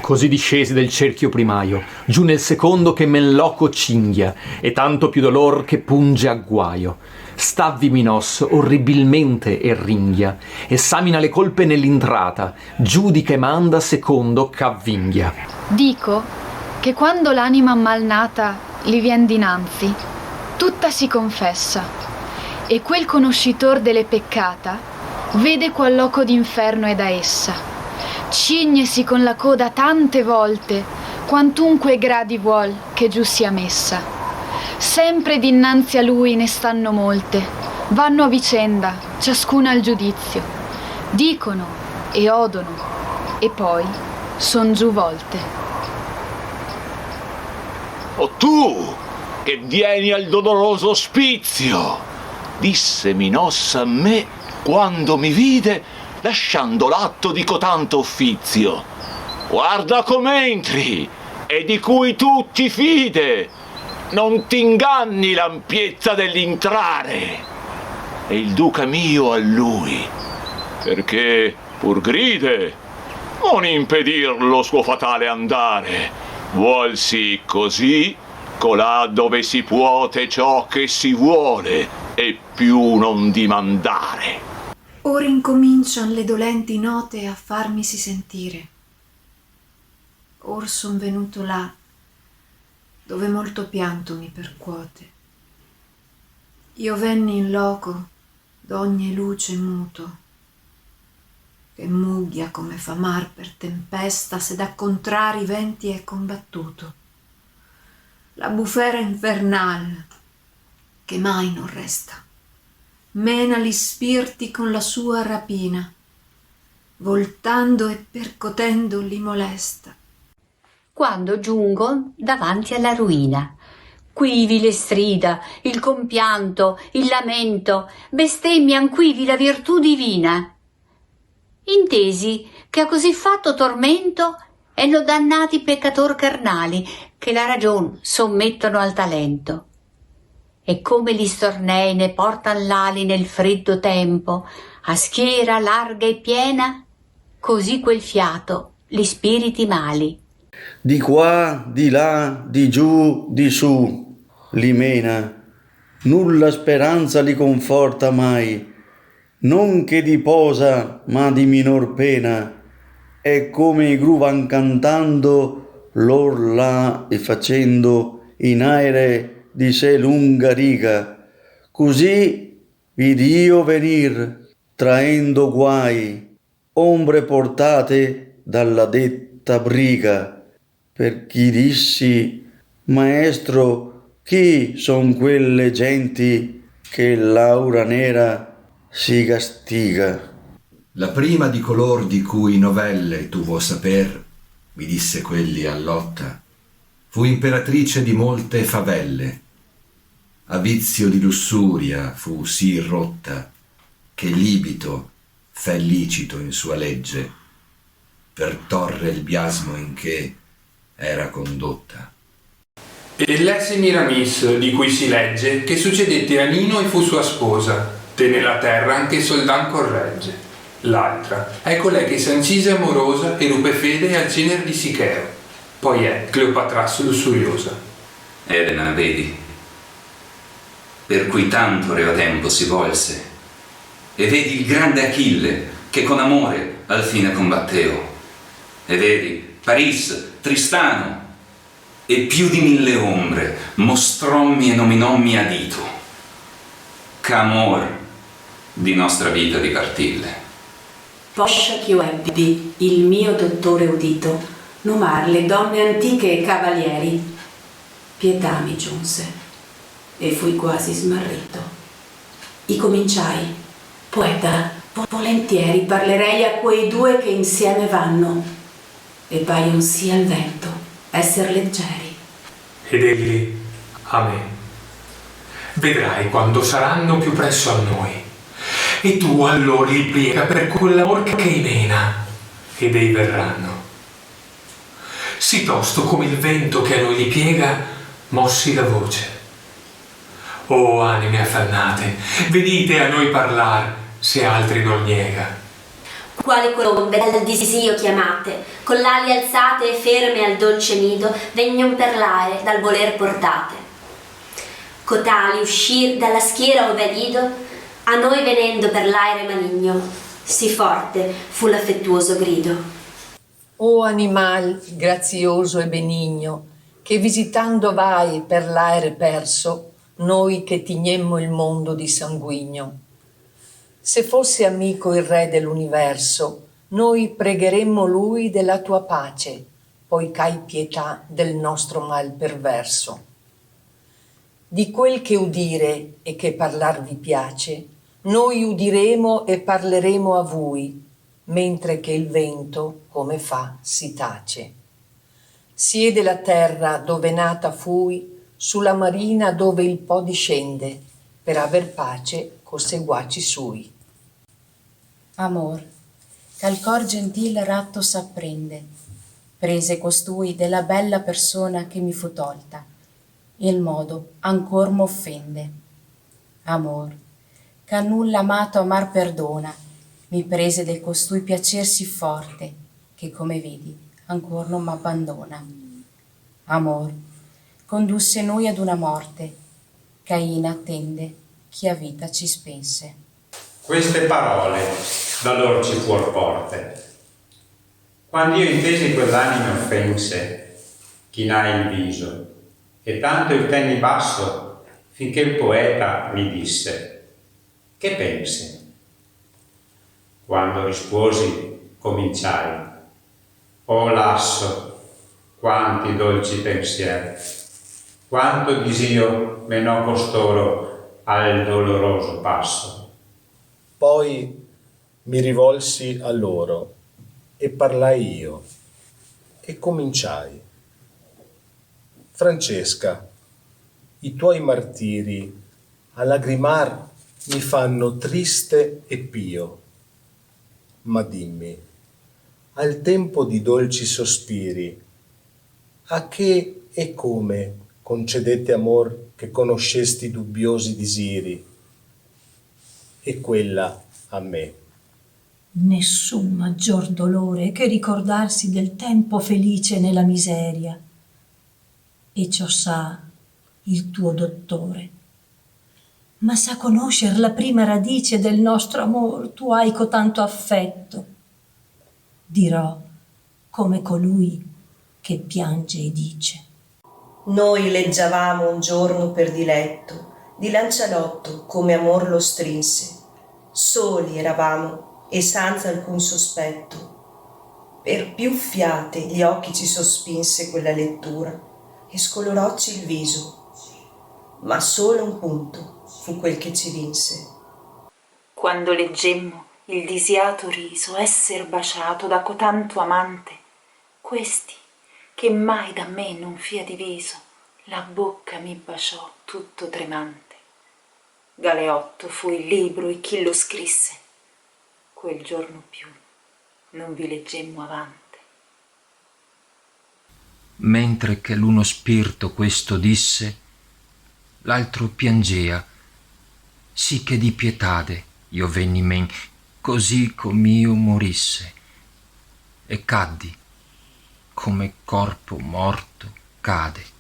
Così discesi del cerchio primaio, giù nel secondo che men loco cinghia, e tanto più dolor che punge a guaio. Stavvi Minos orribilmente e ringhia, esamina le colpe nell'intrata, giudica e manda secondo c'avvinghia. Dico che quando l'anima malnata li vien dinanzi, tutta si confessa, e quel conoscitor delle peccata vede qual loco d'inferno è da essa. Cignesi con la coda tante volte, quantunque gradi vuol che giù sia messa. Sempre dinanzi a lui ne stanno molte, vanno a vicenda, ciascuna al giudizio. Dicono e odono, e poi son giù volte. O tu, che vieni al doloroso ospizio, disse Minos a me quando mi vide lasciando l'atto di cotanto offizio. Guarda com'entri, e di cui tu ti fide, non t'inganni l'ampiezza dell'intrare. E il duca mio a lui, perché pur gride, non impedirlo suo fatale andare, vuolsi così colà dove si puote ciò che si vuole, e più non dimandare. Ora incomincian le dolenti note a farmisi sentire. Or son venuto là, dove molto pianto mi percuote. Io venni in loco d'ogni luce muto, che mughia come fa mar per tempesta se da contrari venti è combattuto. La bufera infernal, che mai non resta, mena gli spirti con la sua rapina, voltando e percotendo li molesta. Quando giungon davanti alla ruina, quivi le strida, il compianto, il lamento, bestemmian quivi la virtù divina. Intesi che a così fatto tormento enno dannati peccator carnali, che la ragion sommettono al talento. E come gli stornei ne portan l'ali nel freddo tempo, a schiera larga e piena, così quel fiato gli spiriti mali. Di qua, di là, di giù, di su, li mena, nulla speranza li conforta mai, non che di posa, ma di minor pena, è come i gru van cantando lor là e facendo in aere di sé lunga riga, così vidi io venir, traendo guai, ombre portate dalla detta briga, per chi dissi, maestro, chi son quelle genti che l'aura nera si castiga? La prima di color di cui novelle tu vuoi saper, mi disse quelli a lotta, fu imperatrice di molte favelle. A vizio di lussuria fu sì rotta, che libito fè licito in sua legge, per torre il biasmo in che era condotta. E lei Semiramis, di cui si legge, che succedette a Nino e fu sua sposa, tenne la terra anche Soldan corregge. L'altra è colei che s'ancise amorosa e ruppe fede al genere di Sicheo, poi è Cleopatras lussuriosa. Elena, vedi, per cui tanto reo tempo si volse, e vedi il grande Achille che con amore al fine combatteo, e vedi Paris, Tristano, e più di 1000 ombre mostrommi e nominommi a dito, ch'amor di nostra vita dipartille. Poscia ch'io ebbi il mio dottore udito nomar le donne antiche e cavalieri, pietà mi giunse e fui quasi smarrito. I cominciai, poeta, volentieri parlerei a quei due che insieme vanno, e paion sì al vento esser leggeri. Ed egli a me: vedrai quando saranno più presso a noi, e tu allora li piega per quell'amor che mena, ed ei verranno. Sì tosto come il vento che a noi li piega, mossi la voce: o anime affannate, venite a noi parlar, se altri non niega. quali colombe dal disio chiamate, con l'ali alzate e ferme al dolce nido, vegnon per l'aere dal voler portate. Cotali uscir dalla schiera ove nido, a noi venendo per l'aere maligno, sì forte fu l'affettuoso grido. O animal grazioso e benigno, che visitando vai per l'aere perso, noi che tignemmo il mondo di sanguigno. Se fosse amico il re dell'universo, noi pregheremmo lui della tua pace, poi c'hai pietà del nostro mal perverso. Di quel che udire e che parlar vi piace, noi udiremo e parleremo a voi, mentre che il vento, come fa, si tace. Siede la terra dove nata fui, sulla marina dove il Po discende, per aver pace co seguaci sui. Amor, ch'al cor gentil ratto s'apprende, prese costui della bella persona che mi fu tolta, il modo ancor m'offende. Amor, ch'a nulla amato amar perdona, mi prese del costui piacer sì forte, che come vedi ancor non m'abbandona. Amor, condusse noi ad una morte, Caina attende chi a vita ci spense. Queste parole da lor ci fuor porte. Quando io intesi quell'anime offense, chinai il viso, e tanto il tenni basso, finché il poeta mi disse: che pensi? Quando risposi, cominciai: oh lasso, quanti dolci pensieri, quanto disio menò costoro al doloroso passo. Poi mi rivolsi a loro e parlai io e cominciai: Francesca, i tuoi martiri a lagrimar mi fanno triste e pio, ma dimmi, al tempo di dolci sospiri, a che e come concedette amor che conoscesti dubbiosi disiri, e quella a me? Nessun maggior dolore che ricordarsi del tempo felice nella miseria, e ciò sa il tuo dottore. Ma sa conoscer la prima radice del nostro amor, tu hai cotanto affetto. Dirò come colui che piange e dice: noi leggiavamo un giorno per diletto di Lancialotto come amor lo strinse, soli eravamo e senza alcun sospetto. Per più fiate gli occhi ci sospinse quella lettura e scolorocci il viso, ma solo un punto fu quel che ci vinse. Quando leggemmo il disiato riso esser baciato da cotanto amante, questi che mai da me non fia diviso, la bocca mi baciò tutto tremante. Galeotto fu il libro e chi lo scrisse, quel giorno più non vi leggemmo avante. Mentre che l'uno spirito questo disse, l'altro piangea, sì che di pietade io venni men, così com'io morisse, e caddi, come corpo morto cade.